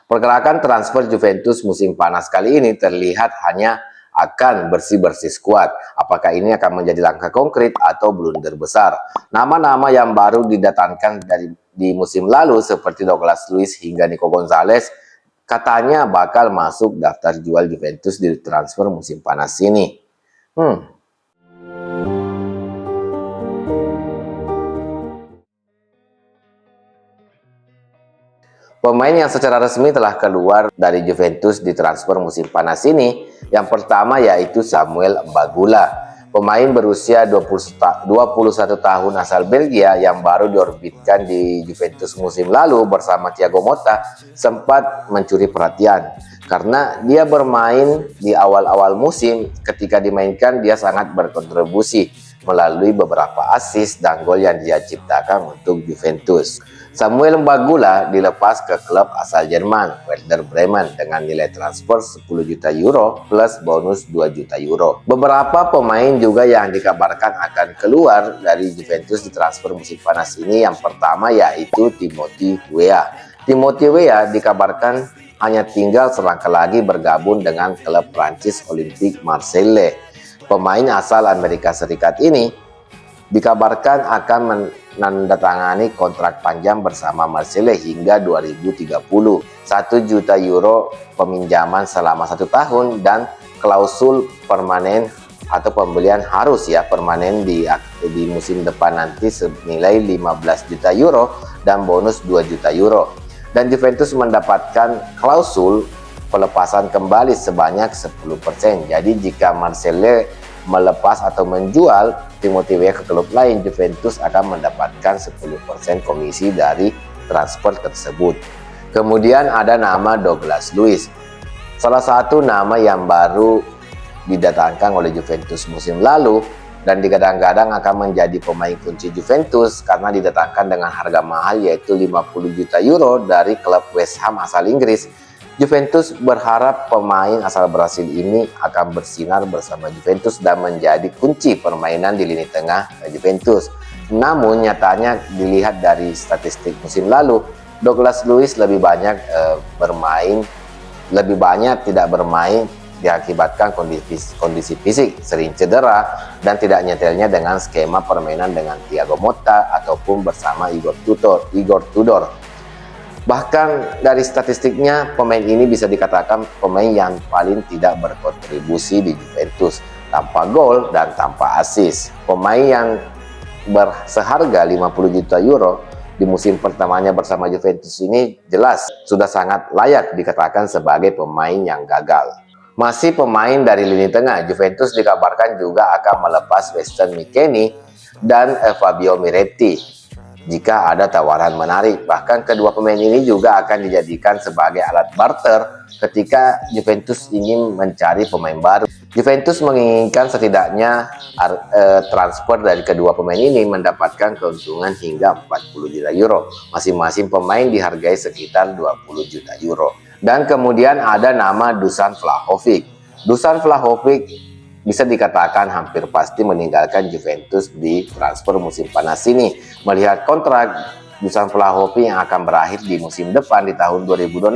Pergerakan transfer Juventus musim panas kali ini terlihat hanya akan bersih-bersih skuad. Apakah ini akan menjadi langkah konkret atau blunder besar? Nama-nama yang baru didatangkan di musim lalu seperti Douglas Luiz hingga Nico Gonzalez katanya bakal masuk daftar jual Juventus di transfer musim panas ini. Pemain yang secara resmi telah keluar dari Juventus di transfer musim panas ini, yang pertama yaitu Samuel Mbagula. Pemain berusia 21 tahun asal Belgia yang baru diorbitkan di Juventus musim lalu bersama Thiago Motta sempat mencuri perhatian. Karena dia bermain di awal-awal musim, ketika dimainkan dia sangat berkontribusi melalui beberapa assist dan gol yang dia ciptakan untuk Juventus. Samuel Mbagula dilepas ke klub asal Jerman, Werder Bremen, dengan nilai transfer 10 juta euro plus bonus 2 juta euro. Beberapa pemain juga yang dikabarkan akan keluar dari Juventus di transfer musim panas ini. Yang pertama yaitu Timothy Weah. Timothy Weah dikabarkan hanya tinggal selangkah lagi bergabung dengan klub Prancis Olympique Marseille. Pemain asal Amerika Serikat ini dikabarkan akan menandatangani kontrak panjang bersama Marseille hingga 2030. 1 juta euro peminjaman selama 1 tahun dan klausul permanen atau pembelian harus permanen di musim depan nanti senilai 15 juta euro dan bonus 2 juta euro. Dan Juventus mendapatkan klausul pelepasan kembali sebanyak 10%. Jadi jika Marseille melepas atau menjual Timothy Weah ke klub lain, Juventus akan mendapatkan 10% komisi dari transfer tersebut. Kemudian ada nama Douglas Luiz, salah satu nama yang baru didatangkan oleh Juventus musim lalu dan digadang-gadang akan menjadi pemain kunci Juventus karena didatangkan dengan harga mahal yaitu 50 juta euro dari klub West Ham asal Inggris. Juventus berharap pemain asal Brasil ini akan bersinar bersama Juventus dan menjadi kunci permainan di lini tengah Juventus. Namun nyatanya dilihat dari statistik musim lalu, Douglas Luiz lebih banyak tidak bermain diakibatkan kondisi fisik, sering cedera dan tidak nyetelnya dengan skema permainan dengan Thiago Motta ataupun bersama Igor Tudor. Bahkan dari statistiknya, pemain ini bisa dikatakan pemain yang paling tidak berkontribusi di Juventus, tanpa gol dan tanpa assist. Pemain yang berseharga 50 juta euro di musim pertamanya bersama Juventus ini jelas sudah sangat layak dikatakan sebagai pemain yang gagal. Masih pemain dari lini tengah, Juventus dikabarkan juga akan melepas Weston McKennie dan Fabio Miretti jika ada tawaran menarik. Bahkan kedua pemain ini juga akan dijadikan sebagai alat barter ketika Juventus ingin mencari pemain baru. Juventus menginginkan setidaknya transfer dari kedua pemain ini mendapatkan keuntungan hingga 40 juta euro. Masing-masing pemain dihargai sekitar 20 juta euro. Dan kemudian ada nama Dusan Vlahovic. Dusan Vlahovic bisa dikatakan hampir pasti meninggalkan Juventus di transfer musim panas ini. Melihat kontrak Dusan Vlahovic yang akan berakhir di musim depan di tahun 2026,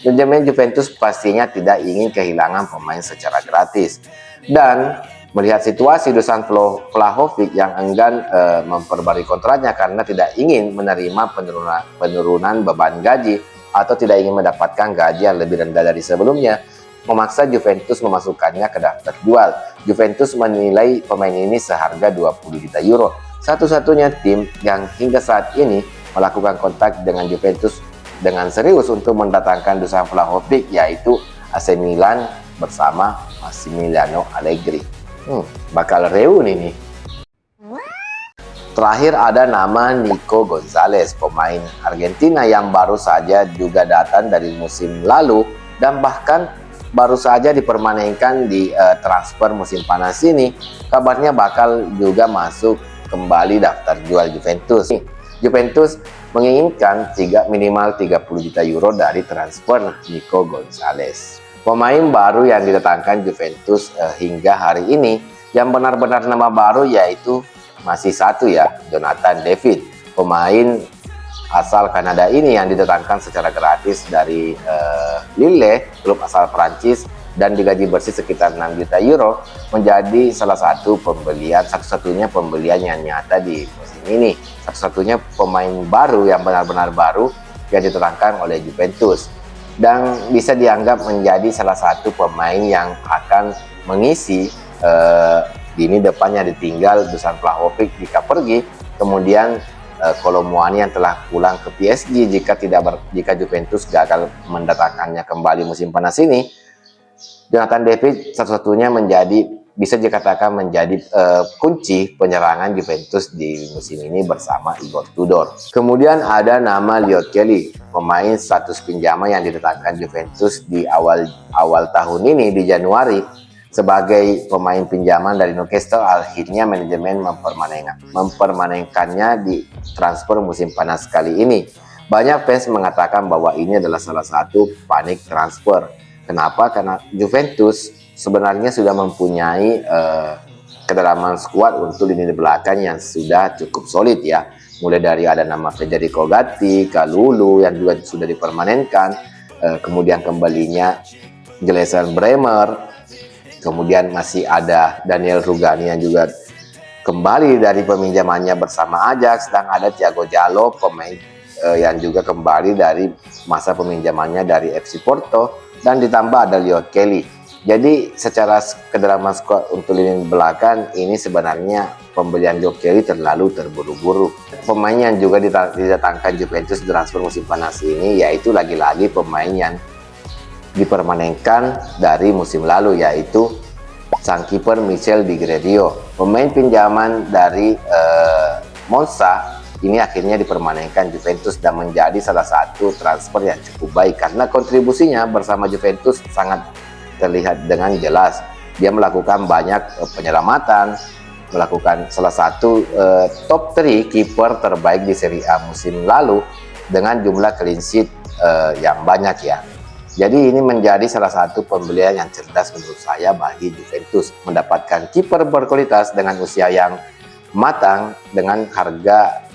manajemen Juventus pastinya tidak ingin kehilangan pemain secara gratis. Dan melihat situasi Dusan Vlahovic yang enggan memperbarui kontraknya karena tidak ingin menerima penurunan beban gaji atau tidak ingin mendapatkan gaji yang lebih rendah dari sebelumnya, memaksa Juventus memasukkannya ke daftar jual. Juventus menilai pemain ini seharga 20 juta euro. Satu-satunya tim yang hingga saat ini melakukan kontak dengan Juventus dengan serius untuk mendatangkan Dusan Vlahovic yaitu AC Milan bersama Massimiliano Allegri. Bakal reuni nih. Terakhir ada nama Nico Gonzalez, pemain Argentina yang baru saja juga datang dari musim lalu dan bahkan baru saja dipermanenkan di transfer musim panas ini. Kabarnya bakal juga masuk kembali daftar jual Juventus. Juventus menginginkan minimal 30 juta euro dari transfer Nico Gonzalez. Pemain baru yang didatangkan Juventus hingga hari ini yang benar-benar nama baru yaitu masih satu Jonathan David, pemain asal Kanada ini yang didatangkan secara gratis dari Lille, klub asal Prancis, dan digaji bersih sekitar 6 juta euro, menjadi salah satu pembelian, satu-satunya pembelian yang nyata di musim ini, satu-satunya pemain baru yang benar-benar baru yang didatangkan oleh Juventus, dan bisa dianggap menjadi salah satu pemain yang akan mengisi ini depannya ditinggal Dusan Vlahovic jika pergi, kemudian Kolo Muani yang telah pulang ke PSG jika Juventus gagal mendatangkannya kembali musim panas ini. Jonathan David satu-satunya bisa dikatakan menjadi kunci penyerangan Juventus di musim ini bersama Igor Tudor. Kemudian ada nama Leo Kelly, pemain status pinjaman yang didatangkan Juventus di awal tahun ini di Januari. Sebagai pemain pinjaman dari Newcastle, akhirnya manajemen mempermanenkannya di transfer musim panas kali ini. Banyak fans mengatakan bahwa ini adalah salah satu panik transfer. Kenapa? Karena Juventus sebenarnya sudah mempunyai kedalaman skuad untuk lini belakang yang sudah cukup solid ya. Mulai dari ada nama Federico Gatti, Kalulu yang juga sudah dipermanenkan, kemudian kembalinya Gelson Bremer, kemudian masih ada Daniel Rugani yang juga kembali dari peminjamannya bersama Ajax, dan ada Thiago Jallo, pemain yang juga kembali dari masa peminjamannya dari FC Porto, dan ditambah ada Leo Kelly. Jadi secara kedalaman skuad untuk lini belakang ini sebenarnya pembelian Leo Kelly terlalu terburu-buru. Pemain yang juga didatangkan Juventus transfer musim panas ini yaitu lagi-lagi pemain yang dipermanenkan dari musim lalu, yaitu sang kiper Michel Di Gredio. Pemain pinjaman dari Monza ini akhirnya dipermanenkan Juventus dan menjadi salah satu transfer yang cukup baik karena kontribusinya bersama Juventus sangat terlihat dengan jelas. Dia melakukan banyak penyelamatan, melakukan salah satu top 3 kiper terbaik di Serie A musim lalu dengan jumlah clean sheet yang banyak ya. Jadi ini menjadi salah satu pembelian yang cerdas menurut saya bagi Juventus, mendapatkan kiper berkualitas dengan usia yang matang dengan harga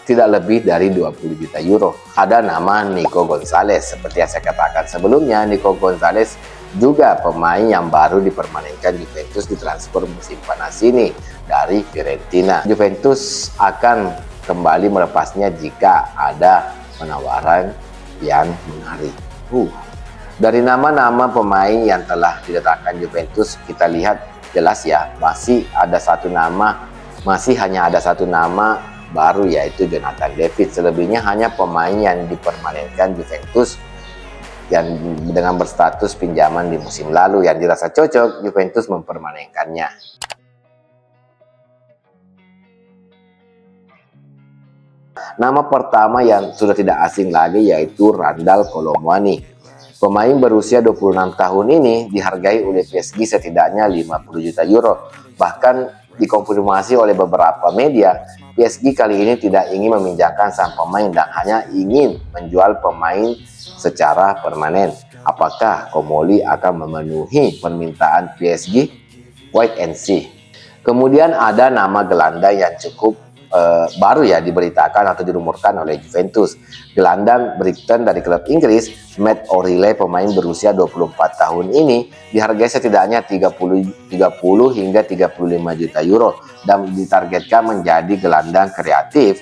tidak lebih dari 20 juta euro. Ada nama Nico Gonzalez. Seperti yang saya katakan sebelumnya, Nico Gonzalez juga pemain yang baru dipermanenkan Juventus di transfer musim panas ini dari Fiorentina. Juventus akan kembali melepasnya jika ada penawaran yang menarik. Dari nama-nama pemain yang telah didatangkan Juventus, kita lihat jelas ya, masih hanya ada satu nama baru, yaitu Jonathan David. Selebihnya hanya pemain yang dipermanenkan Juventus yang dengan berstatus pinjaman di musim lalu yang dirasa cocok, Juventus mempermanenkannya. Nama pertama yang sudah tidak asing lagi yaitu Randal Kolo Muani. Pemain berusia 26 tahun ini dihargai oleh PSG setidaknya 50 juta euro. Bahkan dikonfirmasi oleh beberapa media, PSG kali ini tidak ingin meminjamkan sang pemain dan hanya ingin menjual pemain secara permanen. Apakah Comolli akan memenuhi permintaan PSG? Wait and see. Kemudian ada nama gelandang yang cukup baru ya diberitakan atau dirumorkan oleh Juventus. Gelandang Brighton dari klub Inggris, Matt O'Reilly, pemain berusia 24 tahun ini dihargai setidaknya 30 hingga 35 juta euro dan ditargetkan menjadi gelandang kreatif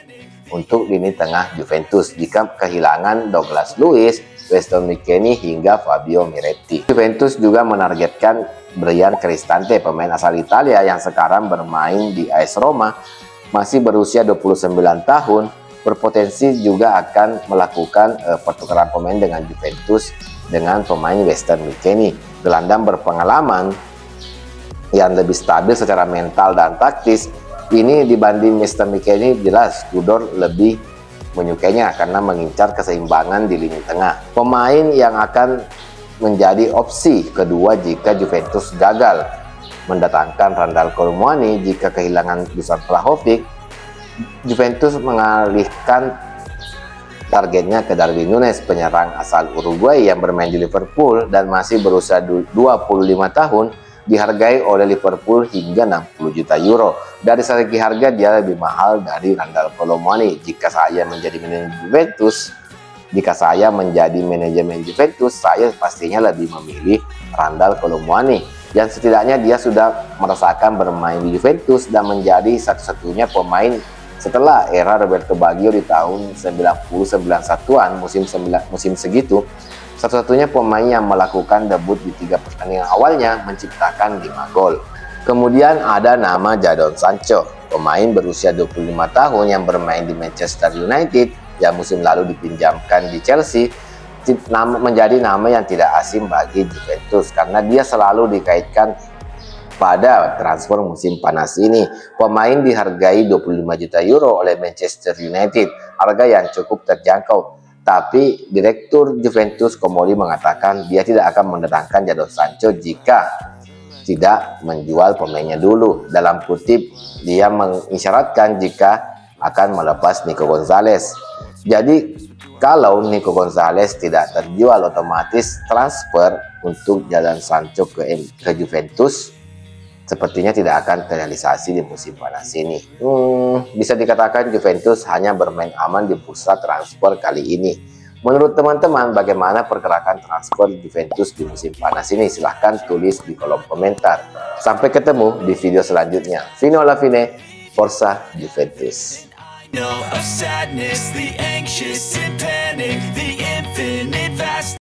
untuk lini tengah Juventus jika kehilangan Douglas Luiz, Weston McKennie hingga Fabio Miretti. Juventus juga menargetkan Brian Cristante, pemain asal Italia yang sekarang bermain di AS Roma, masih berusia 29 tahun, berpotensi juga akan melakukan pertukaran pemain dengan Juventus dengan pemain Weston McKennie. Gelandang berpengalaman yang lebih stabil secara mental dan taktis ini dibanding Weston McKennie, jelas Tudor lebih menyukainya karena mengincar keseimbangan di lini tengah. Pemain yang akan menjadi opsi kedua jika Juventus gagal mendatangkan Randal Kolo Muani jika kehilangan Dusan Vlahovic, Juventus mengalihkan targetnya ke Darwin Núñez, penyerang asal Uruguay yang bermain di Liverpool dan masih berusia 25 tahun. dihargai oleh Liverpool hingga 60 juta euro. Dari segi harga dia lebih mahal dari Randal Colomwani. Jika saya menjadi manajemen Juventus, saya pastinya lebih memilih Randal Colomwani. Dan setidaknya dia sudah merasakan bermain di Juventus dan menjadi satu-satunya pemain setelah era Roberto Baggio di tahun 90-91an musim segitu, satu-satunya pemain yang melakukan debut di 3 pertandingan awalnya menciptakan 5 gol. Kemudian ada nama Jadon Sancho, pemain berusia 25 tahun yang bermain di Manchester United yang musim lalu dipinjamkan di Chelsea, menjadi nama yang tidak asing bagi Juventus karena dia selalu dikaitkan pada transfer musim panas ini. Pemain dihargai 25 juta euro oleh Manchester United, harga yang cukup terjangkau. Tapi Direktur Juventus Comolli mengatakan dia tidak akan mendatangkan Jadon Sancho jika tidak menjual pemainnya dulu. Dalam kutip, dia mengisyaratkan jika akan melepas Nico Gonzalez. Jadi kalau Nico Gonzalez tidak terjual, otomatis transfer untuk Jadon Sancho ke Juventus sepertinya tidak akan terrealisasi di musim panas ini. Bisa dikatakan Juventus hanya bermain aman di bursa transfer kali ini. Menurut teman-teman, bagaimana pergerakan transfer Juventus di musim panas ini? Silahkan tulis di kolom komentar. Sampai ketemu di video selanjutnya. Fino alla fine, Forza Juventus.